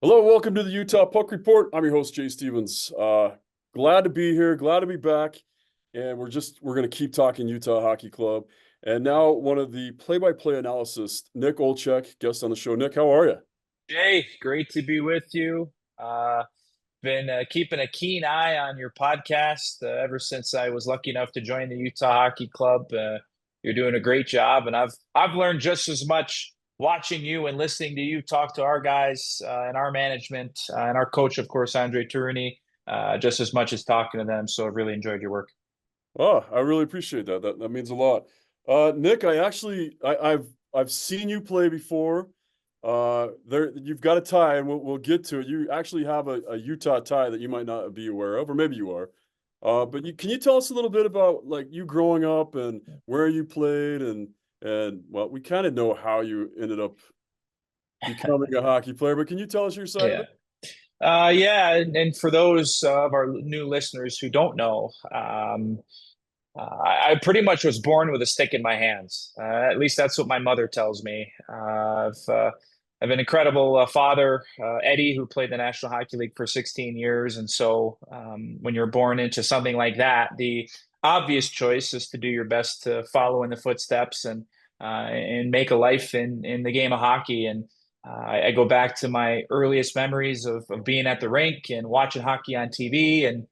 Hello, welcome to the Utah Puck Report. I'm your host, Jay Stevens. Glad to be here, glad to be back. And we're going to keep talking Utah Hockey Club. And now one of the play-by-play analysts, Nick Olczyk, guest on the show. Nick, how are you? Jay, great to be with you. Been keeping a keen eye on your podcast ever since I was lucky enough to join the Utah Hockey Club. You're doing a great job, and I've learned just as much watching you and listening to you talk to our guys and our management and our coach, of course, Andre Tourigny, just as much as talking to them. So I've really enjoyed your work. Oh, I really appreciate that. That means a lot. Nick, I've seen you play before. There you've got a tie, and we'll get to it. You actually have a Utah tie that you might not be aware of, or maybe you are. But can you tell us a little bit about like you growing up and where you played and well, we kind of know how you ended up becoming a hockey player, but can you tell us your side of Yeah. it? Yeah, and for those of our new listeners who don't know, I pretty much was born with a stick in my hands. At least that's what my mother tells me. I've an incredible father, Eddie, who played the National Hockey League for 16 years. And so when you're born into something like that, the obvious choice is to do your best to follow in the footsteps and make a life in the game of hockey. And I go back to my earliest memories of being at the rink and watching hockey on TV. And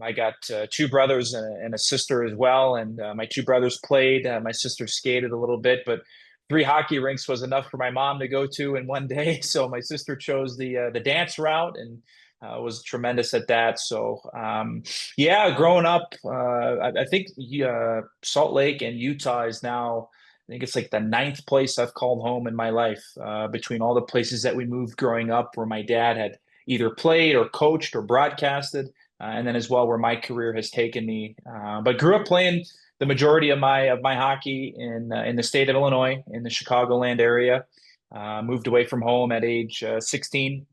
I got two brothers and a sister as well, and my two brothers played. My sister skated a little bit, but three hockey rinks was enough for my mom to go to in one day. So my sister chose the dance route and was tremendous at that. So yeah, growing up, I think Salt Lake and Utah is now. I think it's like the ninth place I've called home in my life, between all the places that we moved growing up, where my dad had either played or coached or broadcasted and then as well where my career has taken me. But grew up playing the majority of my hockey in the state of Illinois, in the Chicagoland area. Moved away from home at age 16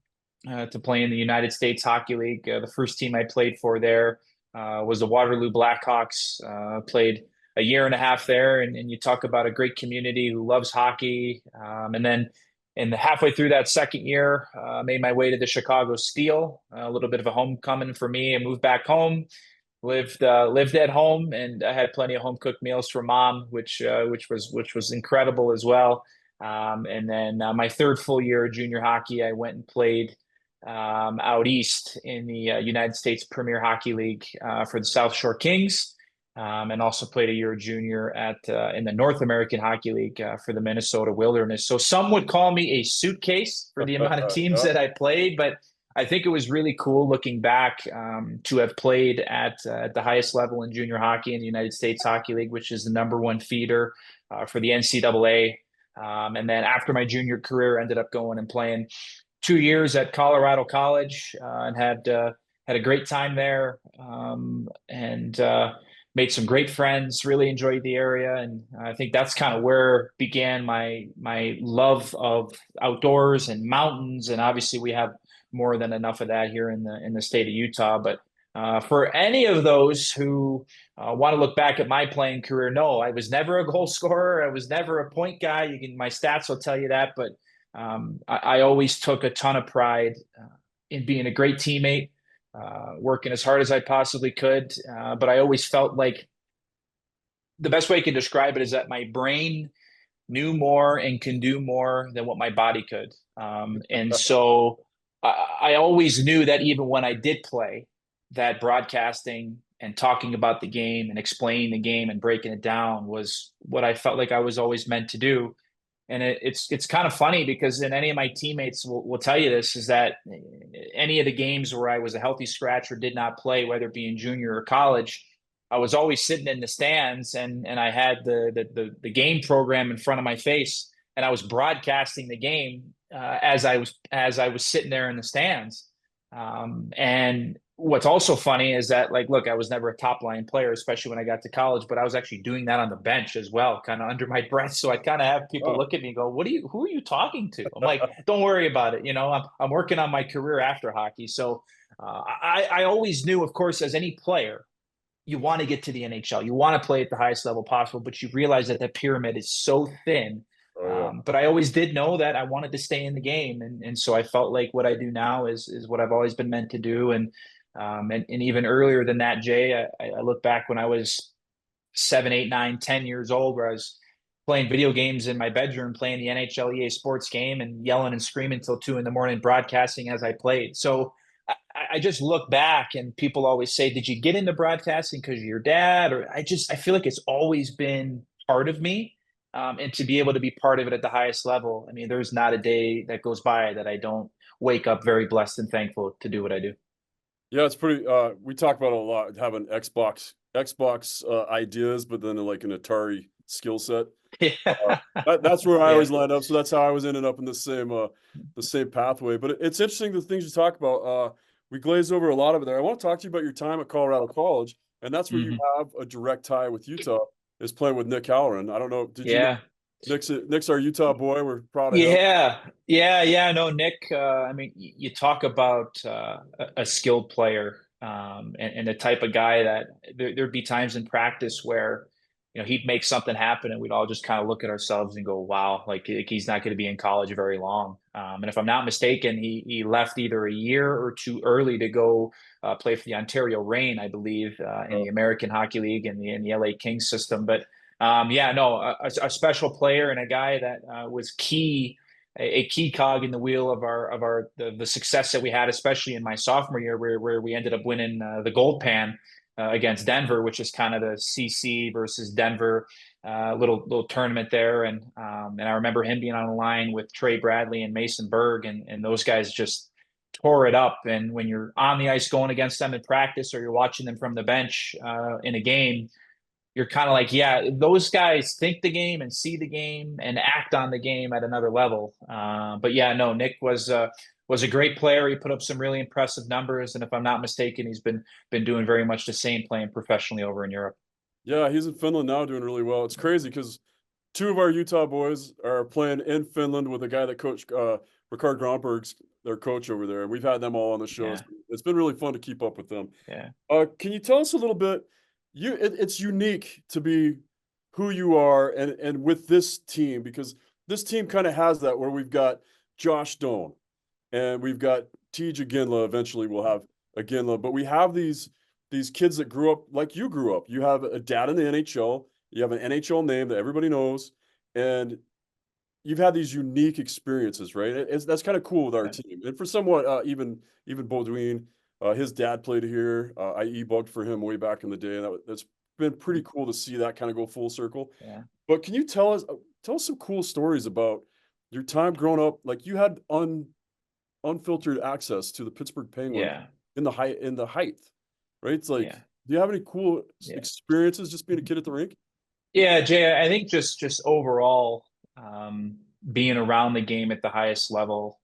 to play in the United States Hockey League. The first team I played for there was the Waterloo Blackhawks. Played a year and a half there, and you talk about a great community who loves hockey. And then in the halfway through that second year, made my way to the Chicago Steel. A little bit of a homecoming for me. I moved back home, lived at home, and I had plenty of home cooked meals for mom, which was incredible as well. And then my third full year of junior hockey, I went and played out east in the United States Premier Hockey League for the South Shore Kings. And also played a year junior at in the North American Hockey League for the Minnesota Wilderness. So some would call me a suitcase for the amount of teams Yeah. that I played, but I think it was really cool looking back to have played at the highest level in junior hockey in the United States Hockey League, which is the number one feeder for the NCAA. And then after my junior career, ended up going and playing 2 years at Colorado College and had a great time there and made some great friends. Really enjoyed the area, and I think that's kind of where began my love of outdoors and mountains. And obviously, we have more than enough of that here in the state of Utah. But for any of those who want to look back at my playing career, no, I was never a goal scorer. I was never a point guy. My stats will tell you that, but I always took a ton of pride in being a great teammate, working as hard as I possibly could. But I always felt like the best way I can describe it is that my brain knew more and can do more than what my body could. And so I always knew that even when I did play, that broadcasting and talking about the game and explaining the game and breaking it down was what I felt like I was always meant to do. And it's kind of funny because in any of my teammates will tell you this is that any of the games where I was a healthy scratch or did not play, whether it be in junior or college, I was always sitting in the stands and I had the game program in front of my face and I was broadcasting the game as I was sitting there in the stands. And what's also funny is that, like, look, I was never a top line player, especially when I got to college, but I was actually doing that on the bench as well, kind of under my breath. So I kind of have people Oh. look at me and go, who are you talking to? I'm like, don't worry about it. I'm working on my career after hockey. So I always knew, of course, as any player, you want to get to the NHL. You want to play at the highest level possible, but you realize that the pyramid is so thin Oh yeah. But I always did know that I wanted to stay in the game, and so I felt like what I do now is what I've always been meant to do. And even earlier than that, Jay, I look back when I was 7, 8, 9, 10 years old, where I was playing video games in my bedroom, playing the NHL EA Sports game, and yelling and screaming till 2 in the morning, broadcasting as I played. So I just look back, and people always say, "Did you get into broadcasting because of your dad?" Or I feel like it's always been part of me. And to be able to be part of it at the highest level, I mean, there's not a day that goes by that I don't wake up very blessed and thankful to do what I do. Yeah, it's pretty. We talk about it a lot having Xbox ideas, but then like an Atari skill set. Yeah. That's where I Yeah. always lined up. So that's how I was ending up in the same pathway. But it's interesting the things you talk about. We glazed over a lot of it there. I want to talk to you about your time at Colorado College, and that's where you Mhm. have a direct tie with Utah. Is playing with Nick Halloran. I don't know. Did you know Yeah. Nick's our Utah boy? We're proud of him. Yeah. No, Nick. I mean, you talk about a skilled player, and the type of guy that there'd be times in practice where, he'd make something happen, and we'd all just kind of look at ourselves and go, "Wow, like he's not going to be in college very long." And if I'm not mistaken, he left either a year or two early to go play for the Ontario Reign, I believe, in the American Hockey League and the LA Kings system, but. Yeah, no, a special player and a guy that was a key cog in the wheel of the success that we had, especially in my sophomore year, where we ended up winning the Gold Pan against Denver, which is kind of the CC versus Denver little tournament there, and I remember him being on the line with Trey Bradley and Mason Berg, and those guys just tore it up. And when you're on the ice going against them in practice, or you're watching them from the bench in a game, you're kind of like, yeah, those guys think the game and see the game and act on the game at another level. But yeah, no, Nick was a great player. He put up some really impressive numbers, and if I'm not mistaken, he's been doing very much the same, playing professionally over in Europe. Yeah, he's in Finland now doing really well. It's crazy because two of our Utah boys are playing in Finland with a guy that coached Ricard Gromberg's their coach over there. And we've had them all on the show. Yeah, It's been really fun to keep up with them. yeah, Can you tell us a little bit? It's unique to be who you are and with this team because this team kind of has that where we've got Josh Doan and we've got T.J. Ginla. Eventually, we'll have a Ginla, but we have these kids that grew up like you grew up. You have a dad in the NHL. You have an NHL name that everybody knows, and you've had these unique experiences, right? That's kind of cool with our yeah. team. And for somewhat, even Baudouin, his dad played here. I e-bugged for him way back in the day, and that's been pretty cool to see that kind of go full circle. Yeah. But can you tell us some cool stories about your time growing up? Like you had unfiltered access to the Pittsburgh Penguins Yeah. in the height, right? It's like, Yeah. do you have any cool Yeah. experiences just being a kid at the rink? Yeah, Jay, I think just overall, um, being around the game at the highest level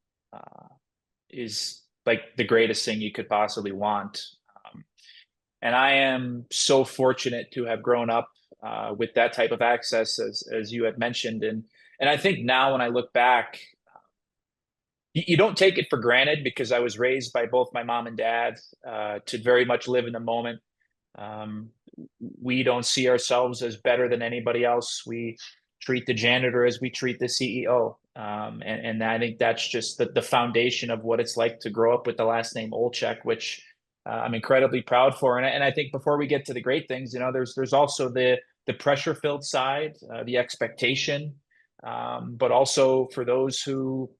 is like the greatest thing you could possibly want. Um, and I am so fortunate to have grown up with that type of access, as you had mentioned, and I think now when I look back, you don't take it for granted because I was raised by both my mom and dad to very much live in the moment. Um, we don't see ourselves as better than anybody else. We treat the janitor as we treat the CEO. And I think that's just the foundation of what it's like to grow up with the last name Olczyk, which I'm incredibly proud for. And I think before we get to the great things, there's also the pressure filled side, the expectation, but also for those who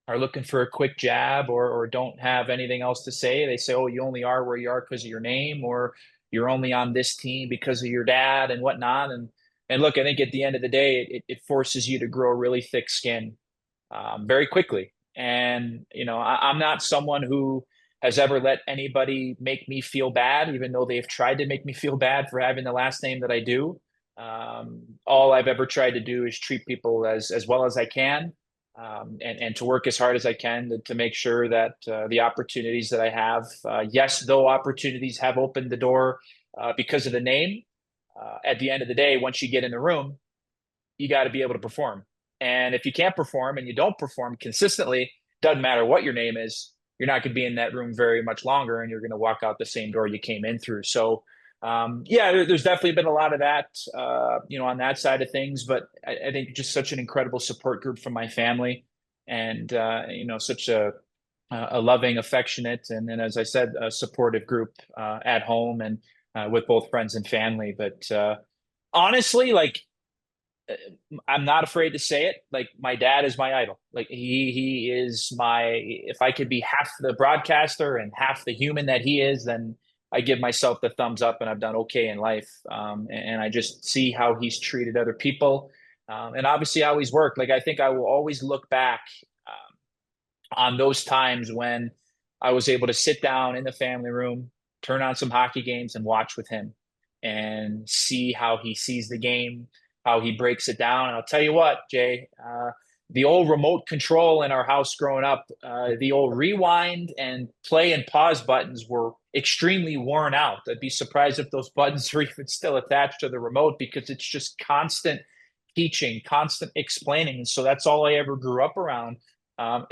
are looking for a quick jab or don't have anything else to say. They say, "Oh, you only are where you are because of your name, or you're only on this team because of your dad and whatnot." And look, I think at the end of the day, it forces you to grow a really thick skin very quickly. And I'm not someone who has ever let anybody make me feel bad, even though they've tried to make me feel bad for having the last name that I do. All I've ever tried to do is treat people as well as I can, and to work as hard as I can to make sure that the opportunities that I have, yes, though opportunities have opened the door because of the name, at the end of the day, once you get in the room, you got to be able to perform. And if you can't perform and you don't perform consistently, doesn't matter what your name is, you're not going to be in that room very much longer, and you're going to walk out the same door you came in through. So there's definitely been a lot of that, on that side of things. But I think just such an incredible support group from my family, and such a loving, affectionate, and then, as I said, a supportive group at home and with both friends and family. But honestly, like, I'm not afraid to say it. Like, my dad is my idol. Like, he is my. If I could be half the broadcaster and half the human that he is, then I give myself the thumbs up, and I've done okay in life. And I just see how he's treated other people, and obviously how he's worked. Like, I think I will always look back on those times when I was able to sit down in the family room, turn on some hockey games, and watch with him, and see how he sees the game, how he breaks it down. And I'll tell you what, Jay, the old remote control in our house growing up, the old rewind and play and pause buttons were extremely worn out. I'd be surprised if those buttons are even still attached to the remote, because it's just constant teaching, constant explaining. And so that's all I ever grew up around.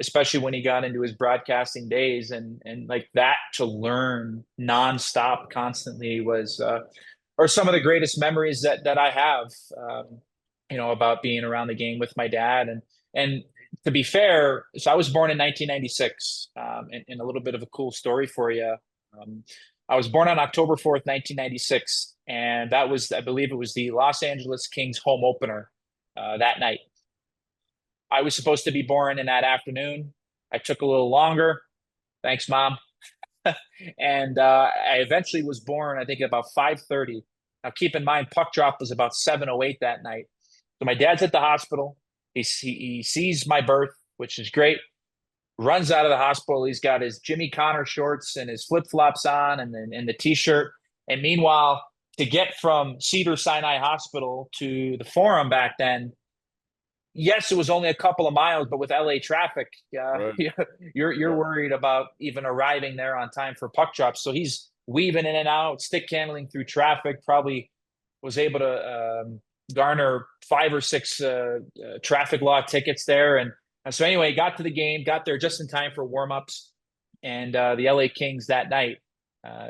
Especially when he got into his broadcasting days, and like that, to learn nonstop constantly was are some of the greatest memories that I have, about being around the game with my dad. And to be fair, so I was born in 1996, and a little bit of a cool story for you. I was born on October 4th, 1996, and that was, I believe it was the Los Angeles Kings home opener that night. I was supposed to be born in that afternoon. I took a little longer. Thanks, Mom. And I eventually was born, I think, about 5:30. Now, keep in mind, puck drop was about 7:08 that night. So my dad's at the hospital. He sees my birth, which is great. Runs out of the hospital. He's got his Jimmy Connor shorts and his flip flops on, and the t-shirt. And meanwhile, to get from Cedars-Sinai Hospital to the Forum back then, yes, it was only a couple of miles, but with LA traffic, Right. you're worried about even arriving there on time for puck drops. So he's weaving in and out, stick handling through traffic. Probably was able to garner 5 or 6 traffic law tickets there, and so anyway, got to the game, got there just in time for warmups, and the LA Kings that night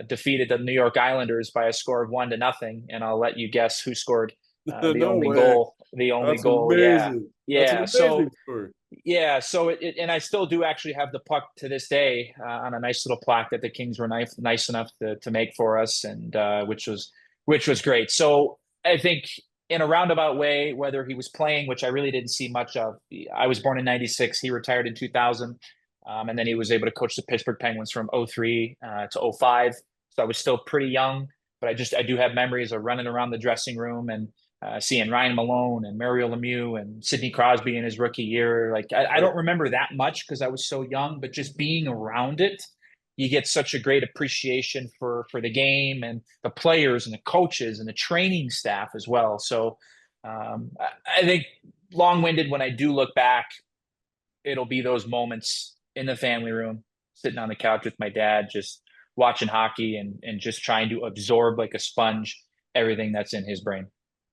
defeated the New York Islanders by a score of 1-0. And I'll let you guess who scored the No only way. goal. The only That's goal. Yeah. amazing. That's an Yeah. amazing So, story. yeah. So and I still do actually have the puck to this day on a nice little plaque that the Kings were nice enough to make for us, and which was great. So I think in a roundabout way, whether he was playing, which I really didn't see much of. I was born in 96. He retired in 2000. And then he was able to coach the Pittsburgh Penguins from 03 to 05. So I was still pretty young, but I do have memories of running around the dressing room and seeing Ryan Malone and Mario Lemieux and Sidney Crosby in his rookie year. Like, I don't remember that much because I was so young, but just being around it, you get such a great appreciation for the game and the players and the coaches and the training staff as well. So I think, long-winded, when I do look back, it'll be those moments in the family room, sitting on the couch with my dad, just watching hockey and just trying to absorb like a sponge everything that's in his brain.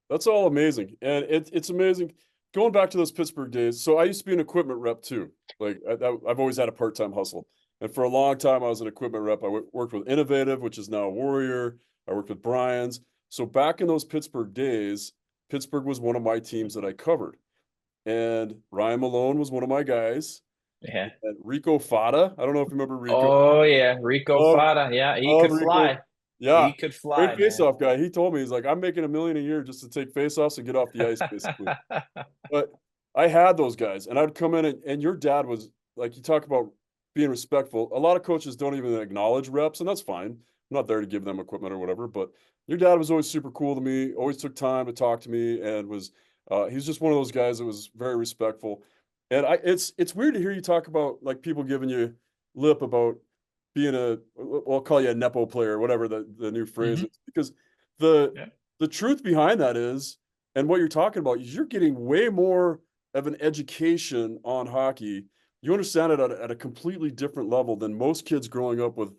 That's all amazing. And it's amazing going back to those Pittsburgh days. So I used to be an equipment rep too. Like I've always had a part-time hustle. And for a long time, I was an equipment rep. I worked with Innovative, which is now Warrior. I worked with Brian's. So back in those Pittsburgh days, Pittsburgh was one of my teams that I covered. And Ryan Malone was one of my guys. Yeah. And Rico Fata. I don't know if you remember Rico. Oh yeah, Rico Love, Fata. Yeah, he love could Rico. fly. Yeah. He could Great fly, man. faceoff guy. He told me, he's like, I'm making $1 million a year just to take faceoffs and get off the ice, basically. But I had those guys, and I'd come in, and your dad was like, you talk about being respectful. A lot of coaches don't even acknowledge reps, and that's fine. I'm not there to give them equipment or whatever, but your dad was always super cool to me, always took time to talk to me, and was he's just one of those guys that was very respectful. And it's weird to hear you talk about like people giving you lip about being well, I'll call you a nepo player, whatever the new phrase Mhm. is, because the Yeah. the truth behind that is, and what you're talking about is you're getting way more of an education on hockey. You understand it at a completely different level than most kids growing up with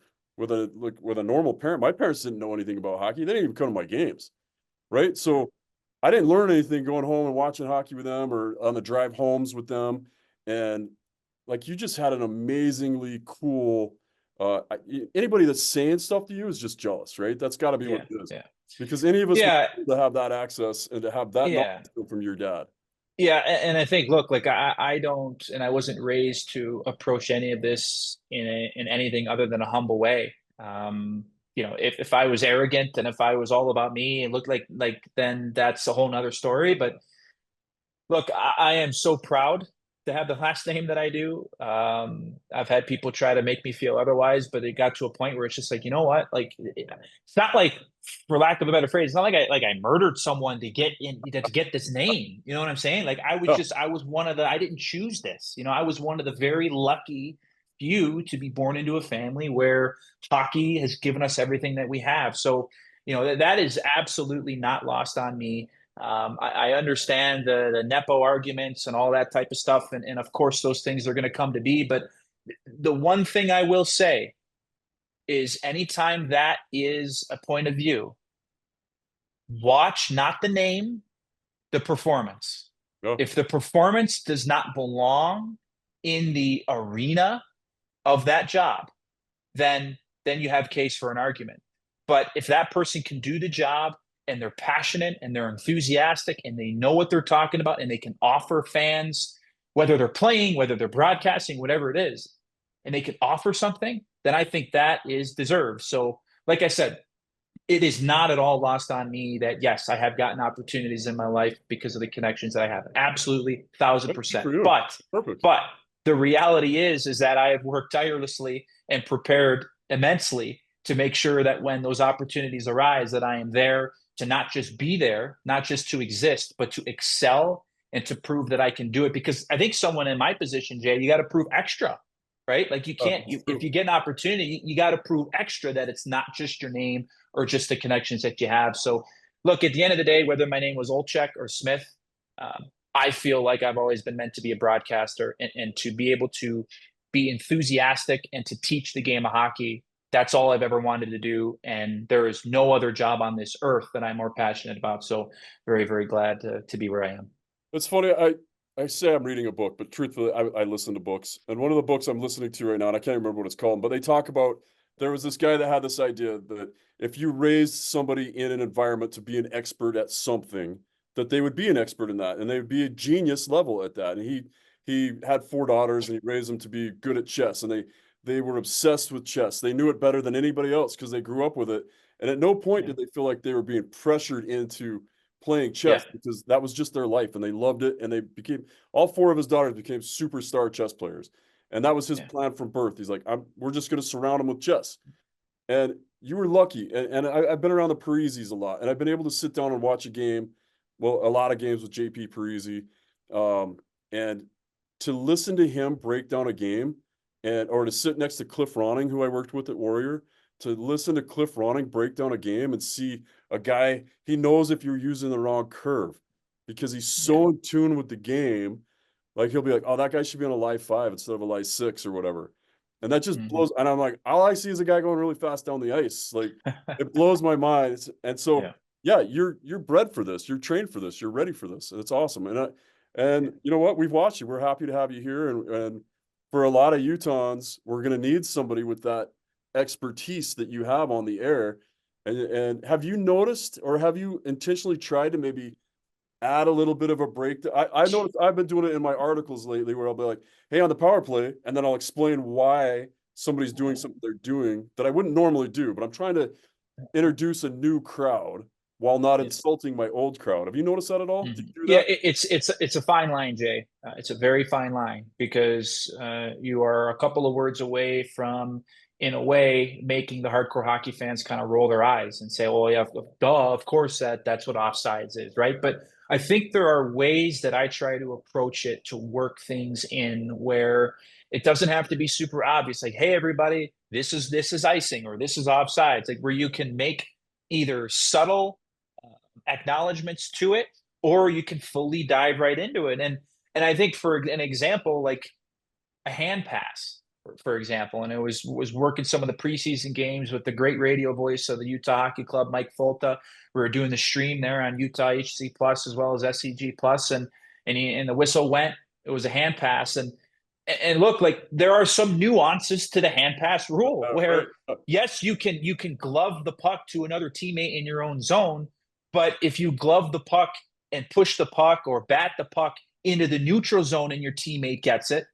a normal parent. My parents didn't know anything about hockey. They didn't even come to my games, right? So I didn't learn anything going home and watching hockey with them or on the drive homes with them. And like you just had an amazingly cool Anybody that's saying stuff to you is just jealous, right? That's got to be what Yeah, it is. yeah, Because any of us would yeah, love to have that access and to have that knowledge yeah. from your dad. Yeah, and I think, look, like I don't, and I wasn't raised to approach any of this in anything other than a humble way. If I was arrogant and if I was all about me and looked like then that's a whole nother story. But look, I am so proud to have the last name that I do. I've had people try to make me feel otherwise, but it got to a point where it's just like, you know what? Like, it's not like, for lack of a better phrase, it's not like I murdered someone to get this name. You know what I'm saying? Like, Yeah, I was one of the, I didn't choose this. I was one of the very lucky few to be born into a family where hockey has given us everything that we have. So, that is absolutely not lost on me. I understand the Nepo arguments and all that type of stuff. And of course, those things are going to come to be. But the one thing I will say is anytime that is a point of view, watch not the name, the performance. yeah, If the performance does not belong in the arena of that job, then you have case for an argument. But if that person can do the job and they're passionate and they're enthusiastic and they know what they're talking about and they can offer fans, whether they're playing, whether they're broadcasting, whatever it is, and they can offer something, then I think that is deserved. So, like I said, it is not at all lost on me that yes, I have gotten opportunities in my life because of the connections that I have. Absolutely, thousand yeah, good percent. for you. But Perfect. but the reality is that I have worked tirelessly and prepared immensely to make sure that when those opportunities arise, that I am there to not just be there, not just to exist, but to excel and to prove that I can do it. Because I think someone in my position, Jay, you got to prove extra, right? Like you can't, That's if true. you get an opportunity, you got to prove extra that it's not just your name or just the connections that you have. So, look, at the end of the day, whether my name was Olczyk or Smith, I feel like I've always been meant to be a broadcaster and to be able to be enthusiastic and to teach the game of hockey. That's all I've ever wanted to do. And there is no other job on this earth that I'm more passionate about. So, very, very glad to be where I am. It's funny. I say I'm reading a book, but truthfully, I listen to books. And one of the books I'm listening to right now, and I can't remember what it's called, but they talk about there was this guy that had this idea that if you raised somebody in an environment to be an expert at something, that they would be an expert in that, and they would be a genius level at that. And he had 4 daughters, and he raised them to be good at chess, and they were obsessed with chess. They knew it better than anybody else because they grew up with it. And at no point Yeah. did they feel like they were being pressured into playing Yeah. chess because that was just their life and they loved it, and they became all 4 of his daughters became superstar chess players, and that was his Yeah. plan from birth. He's like, we're just going to surround them with chess. And you were lucky, and I've been around the Parisis a lot, and I've been able to sit down and watch a game, well, a lot of games with JP Parisi, and to listen to him break down a game, and or to sit next to Cliff Ronning, who I worked with at Warrior, to listen to Cliff Ronning break down a game and see a guy, he knows if you're using the wrong curve because he's Yeah. so in tune with the game. Like he'll be like, oh, that guy should be on a live 5 instead of a live 6 or whatever. And that just Mhm. blows. And I'm like, all I see is a guy going really fast down the ice. Like it blows my mind. And so, Yeah. yeah, you're bred for this. You're trained for this. You're ready for this. And it's awesome. And you know what? We've watched you. We're happy to have you here. And for a lot of Utahns, we're going to need somebody with that expertise that you have on the air. And have you noticed, or have you intentionally tried to maybe add a little bit of a break? I noticed I've been doing it in my articles lately where I'll be like, hey, on the power play, and then I'll explain why somebody's doing something they're doing that I wouldn't normally do, but I'm trying to introduce a new crowd while not Yeah. insulting my old crowd. Have you noticed that at all? Do Mhm. you do Yeah, that? it's a fine line, Jay. It's a very fine line because you are a couple of words away from, in a way, making the hardcore hockey fans kind of roll their eyes and say, "Oh yeah, duh, of course that's what offsides is, right?" But I think there are ways that I try to approach it to work things in where it doesn't have to be super obvious. Like, hey, everybody, this is icing or this is offsides. Like where you can make either subtle acknowledgments to it, or you can fully dive right into it. And I think for an example, like a hand pass, for example, and it was working some of the preseason games with the great radio voice of the Utah Hockey Club, Mike Folta. We were doing the stream there on Utah HC Plus as well as SCG Plus, and the whistle went. It was a hand pass, and And look, like there are some nuances to the hand pass rule Right. where yes, you can glove the puck to another teammate in your own zone, but if you glove the puck and push the puck or bat the puck into the neutral zone and your teammate gets it,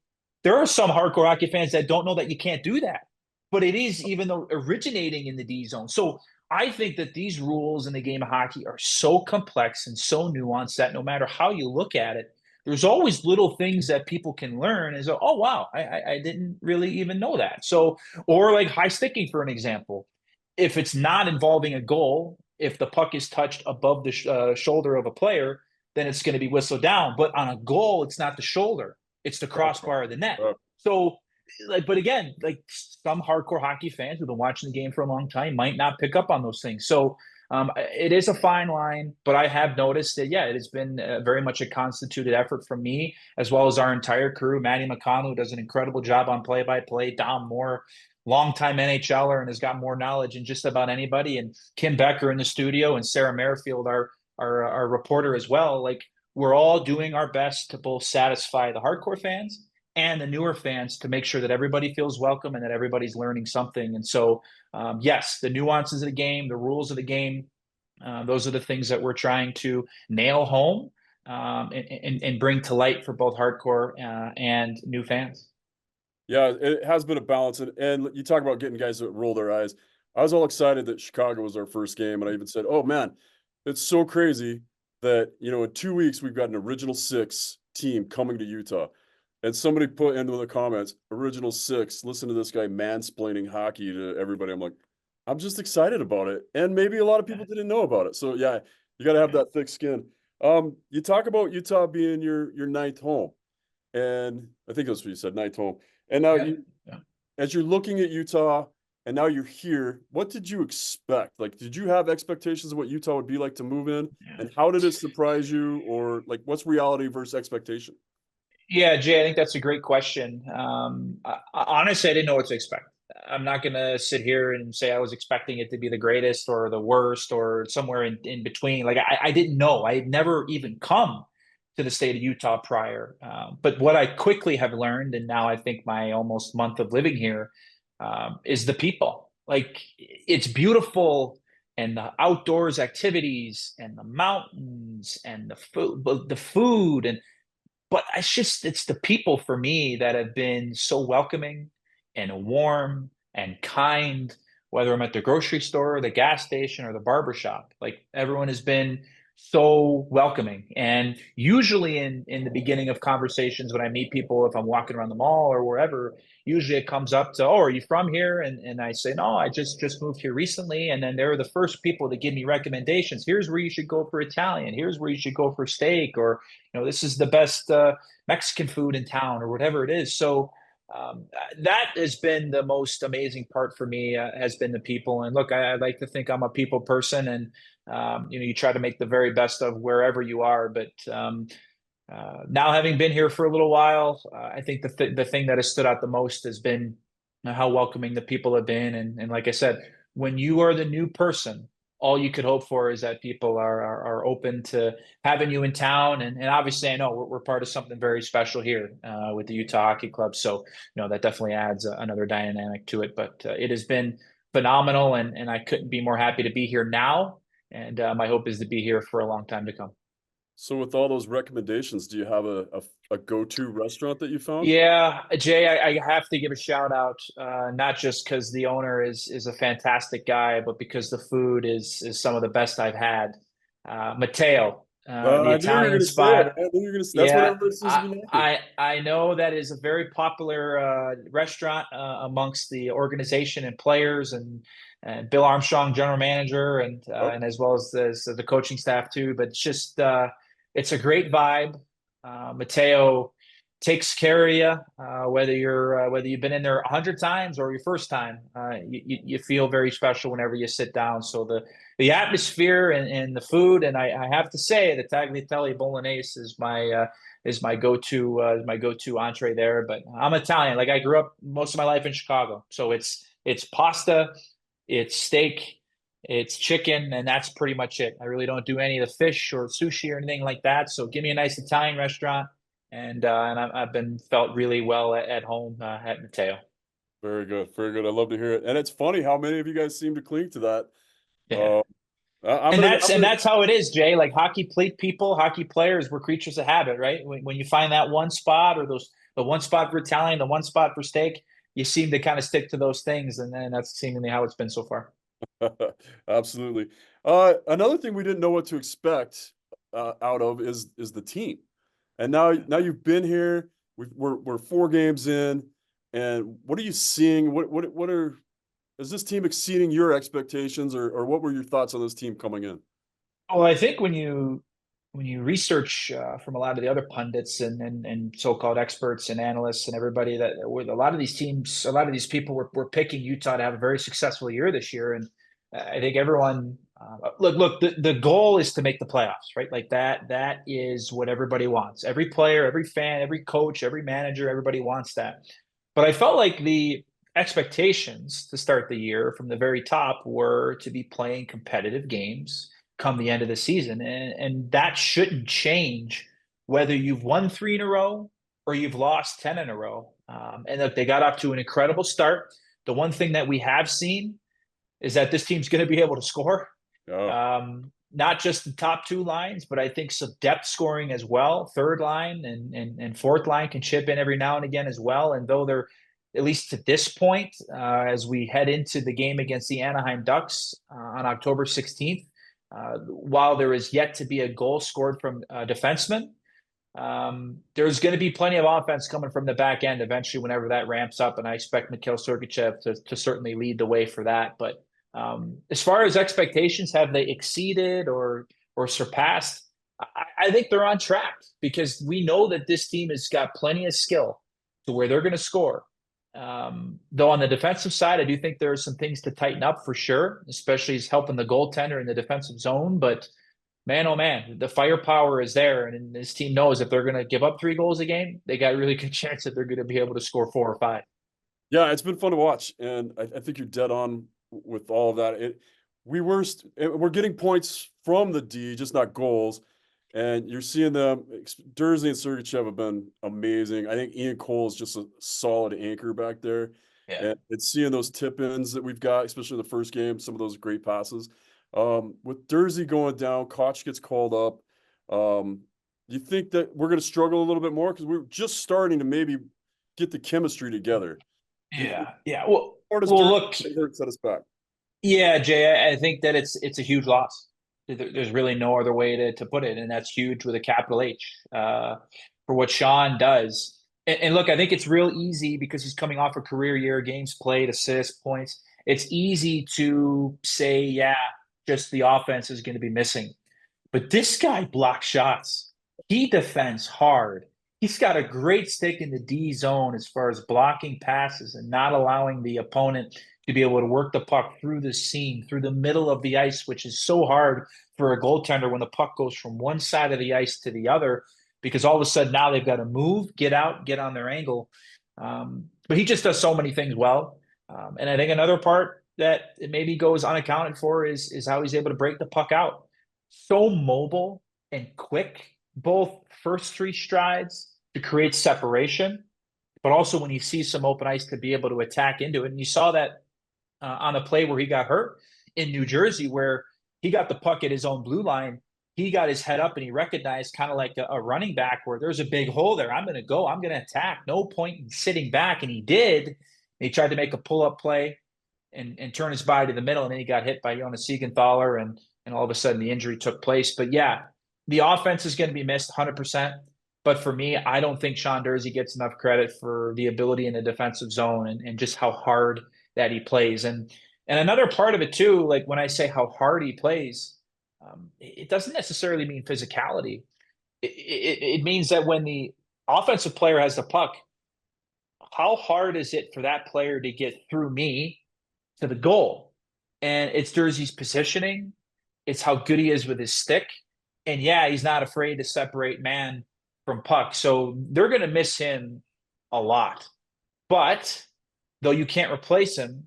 there are some hardcore hockey fans that don't know that you can't do that. But it is even though originating in the D zone. So I think that these rules in the game of hockey are so complex and so nuanced that no matter how you look at it, there's always little things that people can learn is, oh wow, I didn't really even know that. So, or like high sticking for an example, if it's not involving a goal, if the puck is touched above the shoulder of a player, then it's going to be whistled down. But on a goal, it's not the shoulder, it's the crossbar of the net. So like, but again, like some hardcore hockey fans who've been watching the game for a long time might not pick up on those things. So it is a fine line, but I have noticed that, yeah, it has been very much a constituted effort from me as well as our entire crew. Matty McConnell does an incredible job on play-by-play. Dom Moore, longtime NHLer and has got more knowledge than just about anybody. And Kim Becker in the studio and Sarah Merrifield, our reporter as well. Like we're all doing our best to both satisfy the hardcore fans and the newer fans to make sure that everybody feels welcome and that everybody's learning something. And so, yes, the nuances of the game, the rules of the game, those are the things that we're trying to nail home and bring to light for both hardcore and new fans. Yeah, it has been a balance, and you talk about getting guys that roll their eyes. I was all excited that Chicago was our first game, and I even said, "Oh man, it's so crazy that in 2 weeks we've got an original six team coming to Utah." And somebody put into the comments, "Original six, listen to this guy mansplaining hockey to everybody." I'm like, I'm just excited about it, and maybe a lot of people didn't know about it. So yeah, you got to have that thick skin. You talk about Utah being your ninth home, and I think that's what you said, ninth home. And now Yeah. Yeah. as you're looking at Utah, and now you're here, what did you expect? Like, did you have expectations of what Utah would be like to move in? Yeah. And how did it surprise you? Or like, what's reality versus expectation? Yeah, Jay, I think that's a great question. Honestly, I didn't know what to expect. I'm not going to sit here and say I was expecting it to be the greatest or the worst or somewhere in between. Like, I didn't know. I had never even come to the state of Utah prior. But what I quickly have learned, and now I think my almost month of living here, is the people. Like, it's beautiful and the outdoors activities and the mountains and the food and but it's the people for me that have been so welcoming and warm and kind, whether I'm at the grocery store, the gas station, or the barber shop. Like everyone has been so welcoming. And usually in the beginning of conversations when I meet people, if I'm walking around the mall or wherever, usually it comes up to, oh, are you from here? And I say, no, I just moved here recently. And then they're the first people to give me recommendations. Here's where you should go for Italian. Here's where you should go for steak, or this is the best Mexican food in town, or whatever it is. So that has been the most amazing part for me, has been the people. And look, I like to think I'm a people person, and you try to make the very best of wherever you are. But now, having been here for a little while, I think the thing that has stood out the most has been how welcoming the people have been. And like I said, when you are the new person, all you could hope for is that people are open to having you in town. And obviously, I know we're part of something very special here with the Utah Hockey Club. So, that definitely adds another dynamic to it. But it has been phenomenal, and I couldn't be more happy to be here now. And my hope is to be here for a long time to come. So with all those recommendations, do you have a go-to restaurant that you found? Yeah, Jay, I have to give a shout out, not just because the owner is a fantastic guy, but because the food is some of the best I've had. Mateo, the I knew you were Italian going to say it. spot. I knew you were going to. That's what Yeah, everybody seems to I be liking. I I know that is a very popular restaurant amongst the organization and players, and Bill Armstrong, general manager, Oh, and as well as the coaching staff too. But it's a great vibe. Mateo takes care of you, whether you've been in there 100 times or your first time. You feel very special whenever you sit down. So the atmosphere and the food, and I have to say the tagliatelle bolognese is my go-to entree there. But I'm Italian. Like I grew up most of my life in Chicago, so it's pasta, it's steak, it's chicken, and that's pretty much it. I really don't do any of the fish or sushi or anything like that. So give me a nice Italian restaurant, and I've been felt really well at home at Mateo. Very good. Very good. I love to hear it. And it's funny how many of you guys seem to cling to that. Yeah. Uh, I'm And gonna, that's and that's how it is, Jay. Like hockey players, we're creatures of habit, right? When you find that one spot or the one spot for Italian, the one spot for steak, you seem to kind of stick to those things, and then that's seemingly how it's been so far. Absolutely. Another thing we didn't know what to expect out of is the team. And now you've been here. We're 4 games in, and what are you seeing? What are is this team exceeding your expectations, or what were your thoughts on this team coming in? Well, I think when you research from a lot of the other pundits and so-called experts and analysts and everybody that with a lot of these teams, a lot of these people were picking Utah to have a very successful year this year, and I think everyone look the goal is to make the playoffs, right? Like that is what everybody wants. Every player, every fan, every coach, every manager, everybody wants that. But I felt like the expectations to start the year from the very top were to be playing competitive games come the end of the season. And that shouldn't change whether you've won 3 in a row or you've lost 10 in a row. And look, they got off to an incredible start. The one thing that we have seen is that this team's going to be able to score. Oh, Not just the top 2 lines, but I think some depth scoring as well. Third line and fourth line can chip in every now and again as well. And though they're, at least to this point, as we head into the game against the Anaheim Ducks on October 16th, while there is yet to be a goal scored from a defenseman, there's going to be plenty of offense coming from the back end eventually whenever that ramps up. And I expect Mikhail Sergachev to certainly lead the way for that. But as far as expectations, have they exceeded or surpassed? I think they're on track because we know that this team has got plenty of skill to where they're going to score. Though on the defensive side, I do think there are some things to tighten up for sure, especially as helping the goaltender in the defensive zone. But man, oh man, the firepower is there, and this team knows if they're going to give up 3 goals a game, they got a really good chance that they're going to be able to score 4 or 5. yeah, it's been fun to watch, and I think you're dead on with all of that. We're getting points from the D, just not goals. And you're seeing them. Durzi and Sergachev have been amazing. I think Ian Cole is just a solid anchor back there. Yeah. And it's seeing those tip-ins that we've got, especially in the first game, some of those great passes. With Durzi going down, Koch gets called up. You think that we're going to struggle a little bit more because we're just starting to maybe get the chemistry together? Yeah. Well, Or does well, look, Durzi set us back? yeah, Jay, I think that it's a huge loss. There's really no other way to put it, and that's huge with a capital H for what Sean does. And look, I think it's real easy because he's coming off a career year, games played, assists, points. It's easy to say, yeah, just the offense is going to be missing. But this guy blocks shots. He defends hard. He's got a great stick in the D zone as far as blocking passes and not allowing the opponent to be able to work the puck through the seam, through the middle of the ice, which is so hard for a goaltender when the puck goes from one side of the ice to the other, because all of a sudden now they've got to move, get out, get on their angle. But he just does so many things well. And I think another part that it maybe goes unaccounted for is how he's able to break the puck out. So mobile and quick, both first 3 strides to create separation, but also when he sees some open ice to be able to attack into it. And you saw that on a play where he got hurt in New Jersey, where he got the puck at his own blue line. He got his head up and he recognized, kind of like a running back, where there's a big hole there. I'm going to go. I'm going to attack. No point in sitting back. And he did. And he tried to make a pull-up play and turn his body to the middle. And then he got hit by Jonas Siegenthaler. And all of a sudden the injury took place. But yeah, the offense is going to be missed 100%. But for me, I don't think Sean Durzi gets enough credit for the ability in the defensive zone and just how hard that he plays. And another part of it too, like when I say how hard he plays, it doesn't necessarily mean physicality. It means that when the offensive player has the puck, how hard is it for that player to get through me to the goal? And it's Durzi's positioning. It's how good he is with his stick. And yeah, he's not afraid to separate man from puck. So they're going to miss him a lot. But though you can't replace him,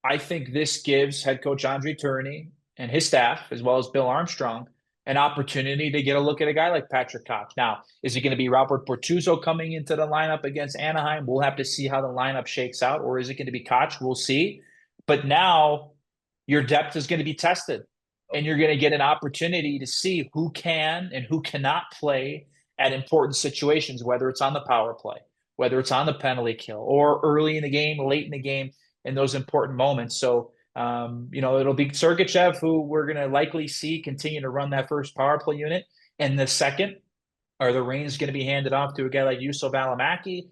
I think this gives head coach Andre Tourigny and his staff, as well as Bill Armstrong, an opportunity to get a look at a guy like Patrick Koch. Now, is it going to be Robert Bortuzzo coming into the lineup against Anaheim? We'll have to see how the lineup shakes out. Or is it going to be Koch? We'll see. But now your depth is going to be tested, and you're going to get an opportunity to see who can and who cannot play at important situations, whether it's on the power play, whether it's on the penalty kill, or early in the game, late in the game, in those important moments. So, it'll be Sergachev, who we're going to likely see continue to run that first power play unit. And the second, are the reins going to be handed off to a guy like Juuso Välimäki,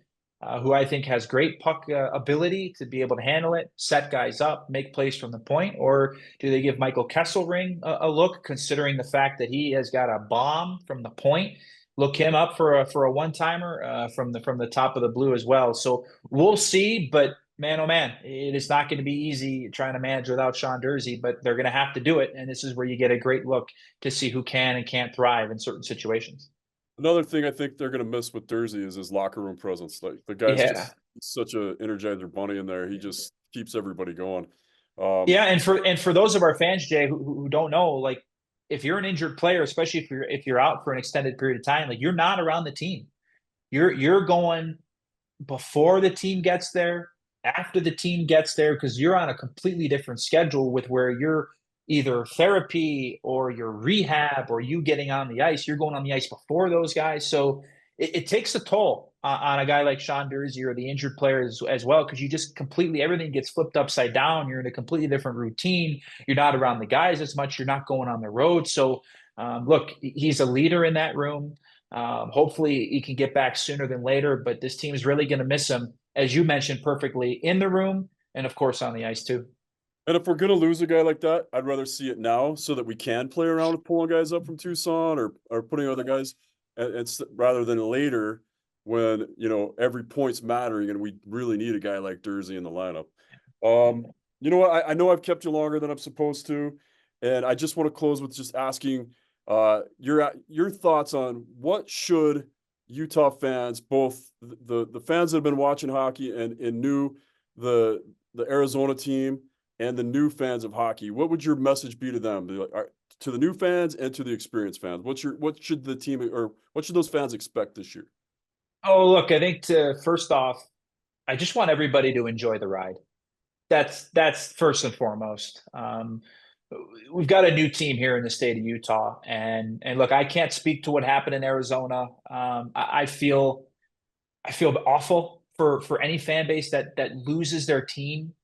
who I think has great puck ability to be able to handle it, set guys up, make plays from the point? Or do they give Michael Kesselring a look, considering the fact that he has got a bomb from the point? Look him up for a one timer from the top of the blue as well. So we'll see, but man, oh man, it is not going to be easy trying to manage without Sean Durzi, but they're going to have to do it. And this is where you get a great look to see who can and can't thrive in certain situations. Another thing I think they're going to miss with Durzi is his locker room presence. Like the guy's Yeah. just such a energizer bunny in there. He just keeps everybody going. Yeah, and for those of our fans, Jay, who don't know, like if you're an injured player, especially if you're out for an extended period of time, like you're not around the team. You're going before the team gets there, after the team gets there, because you're on a completely different schedule with where you're either therapy or your rehab or you getting on the ice. You're going on the ice before those guys. So it takes a toll on a guy like Sean Durzi or the injured players as well, because you just completely, everything gets flipped upside down. You're in a completely different routine. You're not around the guys as much. You're not going on the road. So look, he's a leader in that room. Hopefully he can get back sooner than later, but this team is really going to miss him, as you mentioned perfectly, in the room and of course on the ice too. And if we're going to lose a guy like that, I'd rather see it now so that we can play around with pulling guys up from Tucson or putting other guys, rather than later when, every point's mattering and we really need a guy like Durzi in the lineup. You know what? I know I've kept you longer than I'm supposed to, and I just want to close with just asking your thoughts on what should Utah fans, both the fans that have been watching hockey and knew the Arizona team and the new fans of hockey, what would your message be to them? To the new fans and to the experienced fans, what should the team, or what should those fans expect this year? Oh, look, I think first off, I just want everybody to enjoy the ride. That's first and foremost. We've got a new team here in the state of Utah, and look, I can't speak to what happened in Arizona. I feel awful for any fan base that loses their team.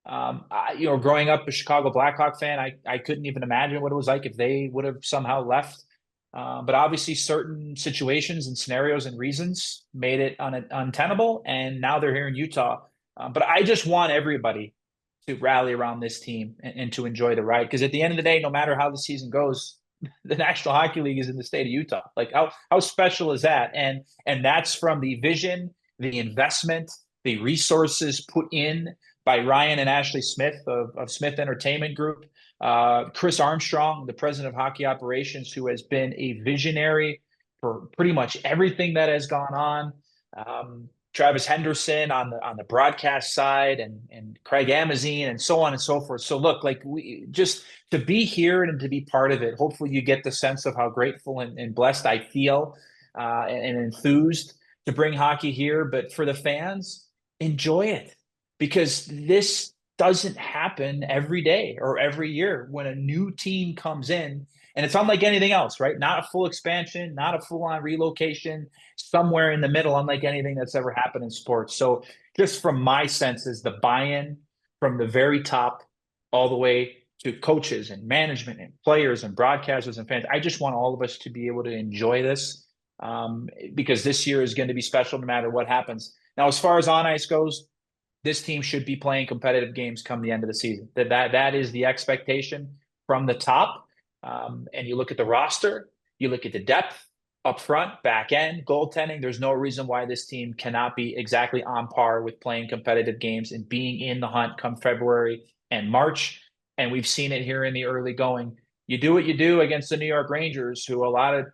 Growing up a Chicago Blackhawk fan, I couldn't even imagine what it was like if they would have somehow left. But obviously, certain situations and scenarios and reasons made it untenable, and now they're here in Utah. But I just want everybody to rally around this team and to enjoy the ride, because at the end of the day, no matter how the season goes, the National Hockey League is in the state of Utah. Like how special is that? And that's from the vision, the investment, the resources put in by Ryan and Ashley Smith of Smith Entertainment Group. Chris Armstrong, the president of hockey operations, who has been a visionary for pretty much everything that has gone on. Travis Henderson on the broadcast side, and Craig Amazine, and so on and so forth. So look, like we just to be here and to be part of it. Hopefully, you get the sense of how grateful and blessed I feel, and enthused to bring hockey here. But for the fans, enjoy it, because this doesn't happen every day or every year when a new team comes in. And it's unlike anything else, right? Not a full expansion, not a full-on relocation, somewhere in the middle, unlike anything that's ever happened in sports. So just from my senses, the buy-in from the very top all the way to coaches and management and players and broadcasters and fans, I just want all of us to be able to enjoy this, because this year is going to be special no matter what happens. Now, as far as on ice goes, this team should be playing competitive games come the end of the season. That is the expectation from the top. And you look at the roster, you look at the depth up front, back end, goaltending. There's no reason why this team cannot be exactly on par with playing competitive games and being in the hunt come February and March. And we've seen it here in the early going. You do what you do against the New York Rangers, who a lot of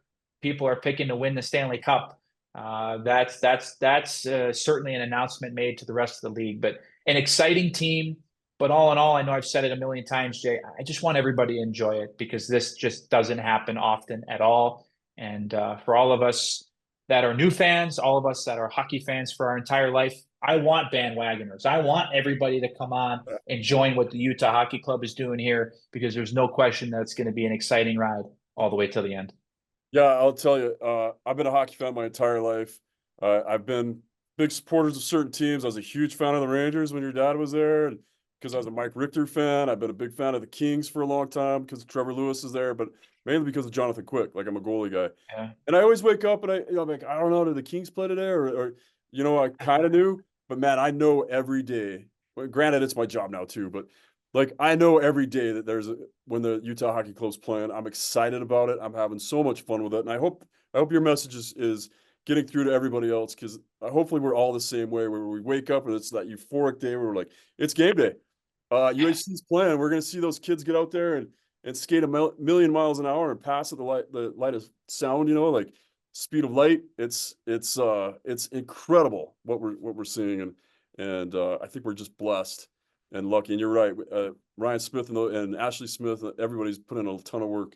people are picking to win the Stanley Cup. That's certainly an announcement made to the rest of the league. But an exciting team, But all in all, I know I've said it a million times, Jay. I just want everybody to enjoy it because this just doesn't happen often at all. And for all of us that are new fans, all of us that are hockey fans for our entire life, I want bandwagoners. I want everybody to come on and join what the Utah Hockey Club is doing here because there's no question that it's going to be an exciting ride all the way till the end. Yeah, I'll tell you, I've been a hockey fan my entire life. I've been big supporters of certain teams. I was a huge fan of the Rangers when your dad was there, and because I was a Mike Richter fan. I've been a big fan of the Kings for a long time because Trevor Lewis is there, but mainly because of Jonathan Quick. Like I'm a goalie guy, Yeah. and I always wake up and I'm like, I don't know, did the Kings play today, or I kind of knew, but man, I know every day. Well, granted, it's my job now too, but like I know every day that when the Utah Hockey Club's playing, I'm excited about it. I'm having so much fun with it, and I hope your message is getting through to everybody else because hopefully we're all the same way where we wake up and it's that euphoric day where we're like, it's game day. UHC's playing. We're gonna see those kids get out there and skate a million miles an hour and pass at the lightest sound. Like speed of light. It's incredible what we're seeing, and I think we're just blessed and lucky. And you're right, Ryan Smith and Ashley Smith. Everybody's put in a ton of work.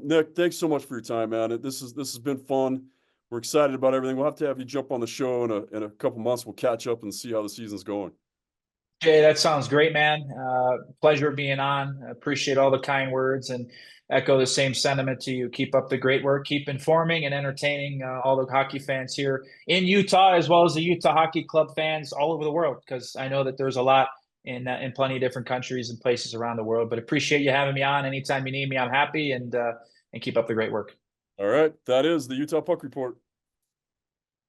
Nick, thanks so much for your time, man. This has been fun. We're excited about everything. We'll have you jump on the show in a couple months. We'll catch up and see how the season's going. Jay, that sounds great, man. Pleasure being on. I appreciate all the kind words and echo the same sentiment to you. Keep up the great work. Keep informing and entertaining all the hockey fans here in Utah, as well as the Utah Hockey Club fans all over the world, because I know that there's a lot in plenty of different countries and places around the world. But appreciate you having me on. Anytime you need me, I'm happy, and keep up the great work. All right, that is the Utah Puck Report.